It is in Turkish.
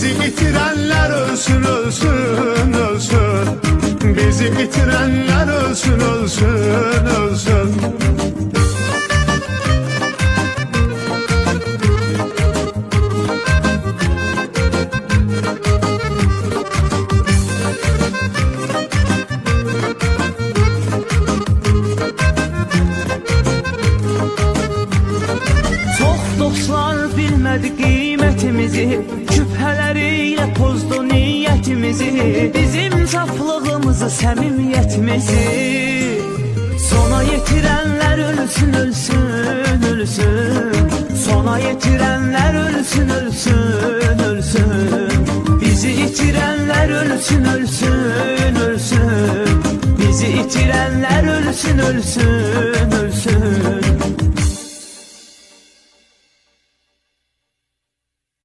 Bizi itirenler ölsün ölsün ölsün. Bizi itirenler ölsün ölsün ölsün. Dostlar bilmədi qiymətimizi, şübhəleriyle pozdu niyyətimizi, bizim saflığımızı, səmimiyyətimizi. Sona yetirenler ölsün ölsün ölsün. Sona yetirenler ölsün ölsün ölsün. Bizi itirenler ölsün ölsün ölsün. Bizi itirenler ölsün ölsün ölsün.